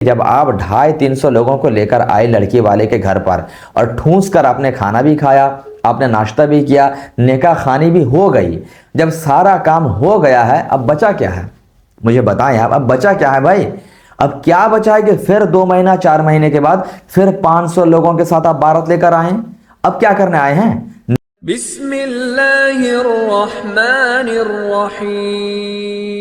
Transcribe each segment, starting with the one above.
जब आप 250-300 लोगों को लेकर आए लड़की वाले के घर पर और ठूस कर आपने खाना भी खाया, आपने नाश्ता भी किया, निकाह खानी भी हो गई। जब सारा काम हो गया है, अब बचा क्या है? मुझे बताएं आप, अब बचा क्या है भाई? अब क्या बचा है कि फिर 2 महीना 4 महीने के बाद फिर 500 लोगों के साथ आप बारात लेकर आए? अब क्या करने आए हैं? बिस्मिल्लाहिर्रहमानिर्रहीम।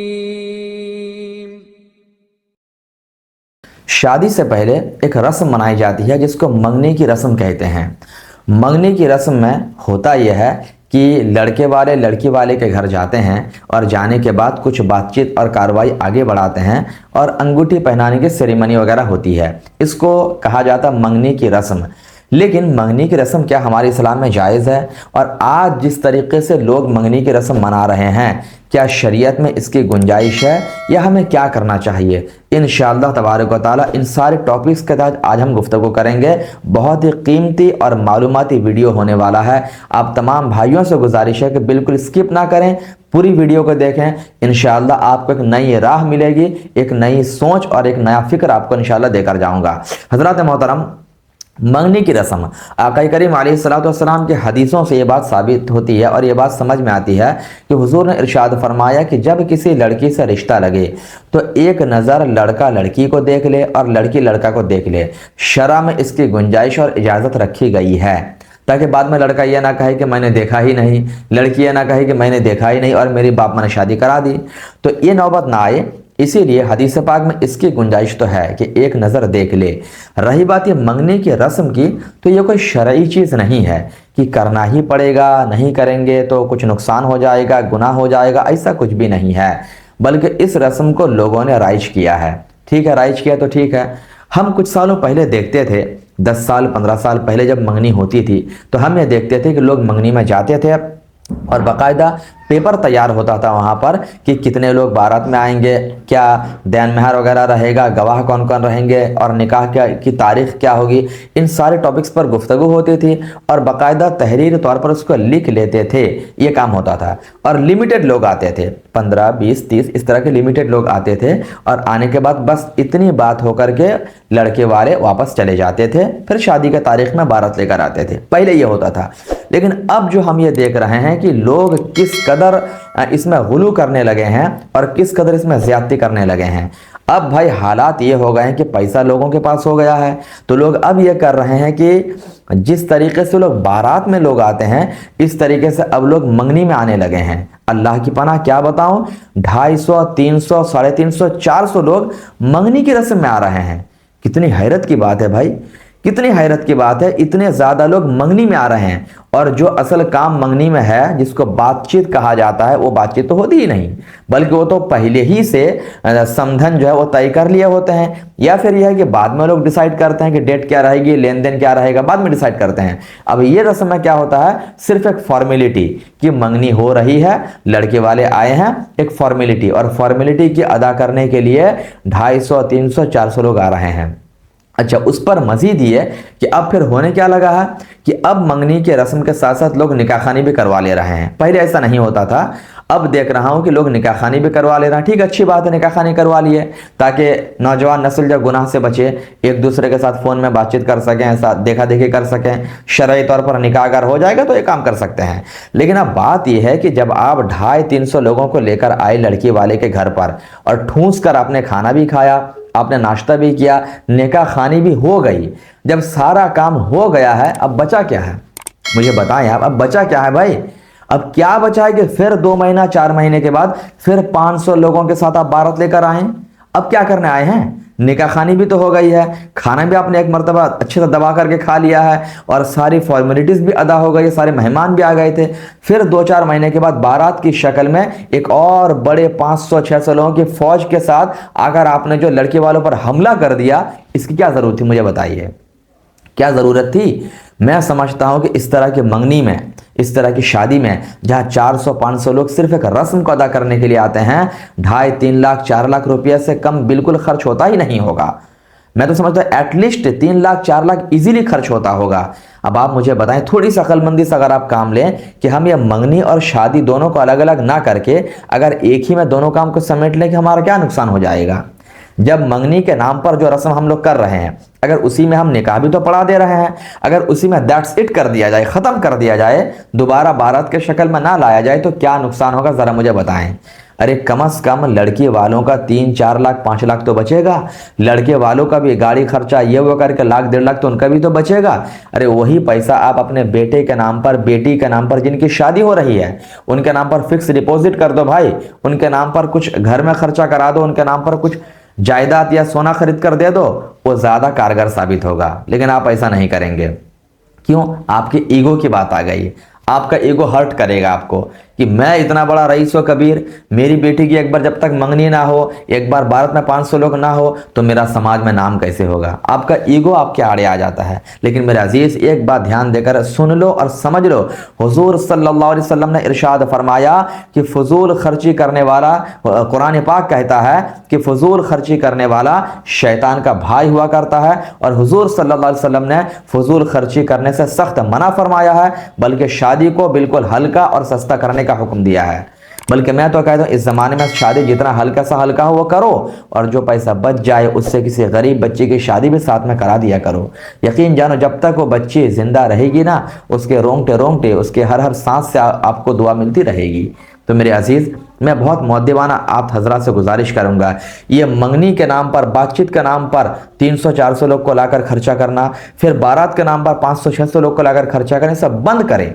शादी से पहले एक रस्म मनाई जाती है जिसको मंगनी की रस्म कहते हैं। मंगनी की रस्म में होता यह है कि लड़के वाले लड़की वाले के घर जाते हैं और जाने के बाद कुछ बातचीत और कार्रवाई आगे बढ़ाते हैं और अंगूठी पहनाने की सेरेमनी वगैरह होती है। इसको कहा जाता है मंगनी की रस्म। लेकिन मंगनी की रस्म क्या हमारे इस्लाम में जायज़ है? और आज जिस तरीके से लोग मंगनी की रस्म मना रहे हैं, क्या शरीयत में इसकी गुंजाइश है या हमें क्या करना चाहिए? इंशाअल्लाह तबारक व तआला इन सारे टॉपिक्स के तहत आज हम गुफ्तगू करेंगे। बहुत ही कीमती और मालूमाती वीडियो होने वाला है। आप तमाम भाइयों से गुजारिश है कि बिल्कुल स्किप ना करें, पूरी वीडियो को देखें। इंशाअल्लाह आपको एक नई राह मिलेगी, एक नई सोच और एक नया फिक्र आपको इंशाअल्लाह देकर जाऊंगा। हज़रात मोहतरम, मंगनी की रस्म आका करीम अलैहिस्सलाम के हदीसों से ये बात साबित होती है और ये बात समझ में आती है कि हुजूर ने इरशाद फरमाया कि जब किसी लड़की से रिश्ता लगे तो एक नज़र लड़का लड़की को देख ले और लड़की लड़का को देख ले। शरअ में इसकी गुंजाइश और इजाज़त रखी गई है ताकि बाद में लड़का ये ना कहे कि मैंने देखा ही नहीं, लड़की ये ना कहे कि मैंने देखा ही नहीं और मेरी बाप मैंने शादी करा दी, तो ये नौबत ना आए। इसीलिए हदीस पाक में इसकी गुंजाइश तो है कि एक नज़र देख ले। रही बात ये मंगने की रस्म की, तो ये कोई शरई चीज़ नहीं है कि करना ही पड़ेगा, नहीं करेंगे तो कुछ नुकसान हो जाएगा, गुनाह हो जाएगा, ऐसा कुछ भी नहीं है। बल्कि इस रस्म को लोगों ने राइज किया है। ठीक है, राइज किया तो ठीक है। हम कुछ सालों पहले देखते थे, 10 साल 15 साल पहले जब मंगनी होती थी तो हम ये देखते थे कि लोग मंगनी में जाते थे और बाकायदा पेपर तैयार होता था वहाँ पर कि कितने लोग बारात में आएंगे, क्या देन महर वगैरह रहेगा, गवाह कौन कौन रहेंगे और निकाह की तारीख क्या होगी। इन सारे टॉपिक्स पर गुफ्तगू होती थी और बाकायदा तहरीरी तौर पर उसको लिख लेते थे। ये काम होता था और लिमिटेड लोग आते थे, 15 20 30 इस तरह के लिमिटेड लोग आते थे और आने के बाद बस इतनी बात होकर के लड़के वाले वापस चले जाते थे, फिर शादी के तारीख में बारात लेकर आते थे। पहले ये होता था। लेकिन अब जो हम ये देख रहे हैं कि लोग किस कदर इसमें गुलू करने लगे हैं और किस कदर इसमें ज्यादती करने लगे हैं। अब भाई हालात ये हो गए हैं कि पैसा लोगों के पास हो गया है, तो लोग अब ये कर रहे हैं कि जिस तरीके से लोग बारात में लोग आते हैं, इस तरीके से अब लोग मंगनी में आने लगे हैं। अल्लाह की पनाह क्या बताऊं, 250 300 350 400 लोग मंगनी की रस्म में आ रहे हैं। कितनी हैरत की बात है भाई, कितनी हैरत की बात है। इतने ज़्यादा लोग मंगनी में आ रहे हैं और जो असल काम मंगनी में है, जिसको बातचीत कहा जाता है, वो बातचीत तो होती ही नहीं, बल्कि वो तो पहले ही से समधन जो है वो तय कर लिए होते हैं। या फिर यह है कि बाद में लोग डिसाइड करते हैं कि डेट क्या रहेगी, लेन देन क्या रहेगा, बाद में डिसाइड करते हैं। अब ये रस्म में क्या होता है, सिर्फ एक फॉर्मेलिटी कि मंगनी हो रही है, लड़के वाले आए हैं, एक फॉर्मेलिटी, और फॉर्मेलिटी की अदा करने के लिए 250 300 400 लोग आ रहे हैं। अच्छा, उस पर मजीद ये कि अब फिर होने क्या लगा है कि अब मंगनी के रस्म के साथ साथ लोग निकाह खानी भी करवा ले रहे हैं। पहले ऐसा नहीं होता था, अब देख रहा हूं कि लोग निकाह खानी भी करवा ले रहे हैं। ठीक, अच्छी बात है, निकाह खानी करवा लिए ताकि नौजवान नस्ल जो गुनाह से बचे, एक दूसरे के साथ फ़ोन में बातचीत कर सकें, साथ देखा देखी कर सकें। शरई तौर पर निकाह अगर हो जाएगा तो ये काम कर सकते हैं। लेकिन अब बात यह है कि जब आप 250-300 लोगों को लेकर आए लड़की वाले के घर पर और ठूस कर आपने खाना भी खाया, आपने नाश्ता भी किया, निकाह खानी भी हो गई। जब सारा काम हो गया है, अब बचा क्या है? मुझे बताएं आप, अब बचा क्या है भाई? अब क्या बचा है कि फिर 2 महीना 4 महीने के बाद फिर 500 लोगों के साथ आप बारात लेकर आए? अब क्या करने आए हैं? निकाह खानी भी तो हो गई है, खाना भी आपने एक मरतबा अच्छे से दबा करके खा लिया है और सारी फॉर्मेलिटीज़ भी अदा हो गई, सारे मेहमान भी आ गए थे। फिर 2-4 महीने के बाद बारात की शक्ल में एक और बड़े 500-600 लोगों की फौज के साथ आकर आपने जो लड़के वालों पर हमला कर दिया, इसकी क्या ज़रूरत थी? मुझे बताइए, क्या ज़रूरत थी? मैं समझता हूं कि इस तरह की मंगनी में, इस तरह की शादी में जहां 400-500 लोग सिर्फ एक रस्म को अदा करने के लिए आते हैं, 2.5-3 लाख 4 लाख रुपये से कम बिल्कुल खर्च होता ही नहीं होगा। मैं तो समझता हूं एटलीस्ट 3 लाख 4 लाख इजीली खर्च होता होगा। अब आप मुझे बताएं, थोड़ी सी अकलमंदी से अगर आप काम लें कि हम ये मंगनी और शादी दोनों को अलग अलग ना करके अगर एक ही में दोनों काम को समेट लें, कि हमारा क्या नुकसान हो जाएगा। जब मंगनी के नाम पर जो रस्म हम लोग कर रहे हैं, अगर उसी में हम निकाह भी तो पढ़ा दे रहे हैं, अगर उसी में दैट्स इट कर दिया जाए, ख़त्म कर दिया जाए, दोबारा बारात के शक्ल में ना लाया जाए, तो क्या नुकसान होगा ज़रा मुझे बताएं। अरे कम से कम लड़की वालों का 3-4 लाख 5 लाख तो बचेगा, लड़के वालों का भी गाड़ी खर्चा ये वो करके 1-1.5 लाख तो उनका भी तो बचेगा। अरे वही पैसा आप अपने बेटे के नाम पर, बेटी के नाम पर जिनकी शादी हो रही है उनके नाम पर फिक्स डिपॉजिट कर दो भाई, उनके नाम पर कुछ घर में खर्चा करा दो, उनके नाम पर कुछ जायदाद या सोना खरीद कर दे दो, वो ज्यादा कारगर साबित होगा। लेकिन आप ऐसा नहीं करेंगे। क्यों? आपकी ईगो की बात आ गई। आपका ईगो हर्ट करेगा आपको कि मैं इतना बड़ा रईस व कबीर, मेरी बेटी की एक बार जब तक मंगनी ना हो, एक बार भारत में 500 लोग ना हो, तो मेरा समाज में नाम कैसे होगा। आपका ईगो आपके आड़े आ जाता है। लेकिन मेरे अजीज, एक बात ध्यान देकर सुन लो और समझ लो, हुजूर सल्लल्लाहु अलैहि वसल्लम ने इरशाद फरमाया कि फजूल खर्ची करने वाला, कुरान पाक कहता है कि फजूल खर्ची करने वाला शैतान का भाई हुआ करता है। और हुजूर सल्लल्लाहु अलैहि वसल्लम ने फजूल खर्ची करने से सख्त मना फरमाया है, बल्कि शादी को बिल्कुल हल्का और सस्ता करने का हुक्म दिया है। बल्कि मैं तो कहता हूं इस जमाने में शादी जितना हल्का सा हल्का हो वो करो, और जो पैसा बच जाए उससे किसी गरीब बच्चे की शादी भी साथ में करा दिया करो। यकीन जानो जब तक वो बच्ची जिंदा रहेगी ना, उसके रोंगटे रोंगटे, उसके हर सांस से आपको दुआ मिलती रहेगी। तो मेरे अजीज, मैं बहुत मुअद्दिबाना आप हजरात से गुजारिश करूंगा, ये मंगनी के नाम पर, बातचीत के नाम पर 300-400 लोग को लाकर खर्चा करना, फिर बारात के नाम पर 500-600 लोग को लाकर खर्चा करना, सब बंद करें।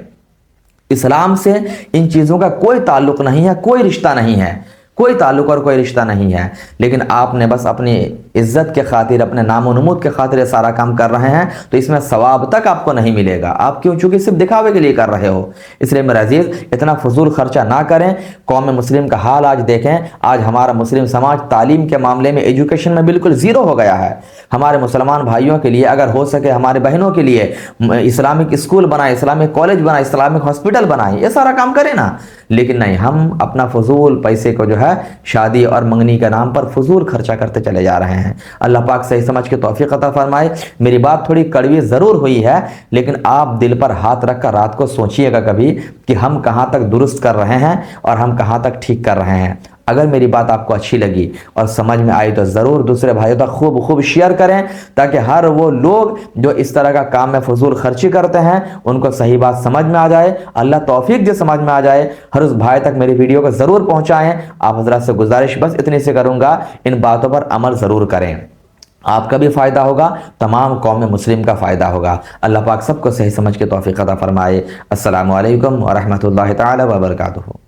इस्लाम से इन चीज़ों का कोई ताल्लुक नहीं है, कोई रिश्ता नहीं है, कोई ताल्लुक और कोई रिश्ता नहीं है। लेकिन आपने बस अपनी इज्जत के खातिर, अपने नामो नमूद के खातिर ये सारा काम कर रहे हैं, तो इसमें सवाब तक आपको नहीं मिलेगा। आप क्यों? चूंकि सिर्फ दिखावे के लिए कर रहे हो। इसलिए मेरे अजीज, इतना फजूल खर्चा ना करें। कौम मुस्लिम का हाल आज देखें। आज हमारा मुस्लिम समाज तालीम के मामले में, एजुकेशन में बिल्कुल ज़ीरो हो गया है। हमारे मुसलमान भाइयों के लिए, अगर हो सके हमारे बहनों के लिए इस्लामिक स्कूल बनाए, इस्लामिक कॉलेज बनाए, इस्लामिक हॉस्पिटल बनाए, ये सारा काम करें ना। लेकिन नहीं, हम अपना फजूल पैसे को जो है शादी और मंगनी के नाम पर फजूल खर्चा करते चले जा रहे हैं। अल्लाह पाक सही समझ के तौफीक अता फरमाए। मेरी बात थोड़ी कड़वी ज़रूर हुई है, लेकिन आप दिल पर हाथ रख कर रात को सोचिएगा कभी कि हम कहाँ तक दुरुस्त कर रहे हैं और हम कहाँ तक ठीक कर रहे हैं। अगर मेरी बात आपको अच्छी लगी और समझ में आई तो ज़रूर दूसरे भाइयों तक खूब खूब शेयर करें, ताकि हर वो लोग जो इस तरह का काम में फजूल खर्ची करते हैं उनको सही बात समझ में आ जाए। अल्लाह तौफीक दे समझ में आ जाए। हर उस भाई तक मेरी वीडियो को ज़रूर पहुँचाएँ। आप हज़रात से गुजारिश बस इतनी से करूँगा, इन बातों पर अमल ज़रूर करें। आपका भी फ़ायदा होगा, तमाम कौम मुस्लिम का फ़ायदा होगा। अल्लाह पाक सबको सही समझ के तौफीक अता फरमाए। अस्सलामु अलैकुम व रहमतुल्लाहि तआला व बरकातुहू।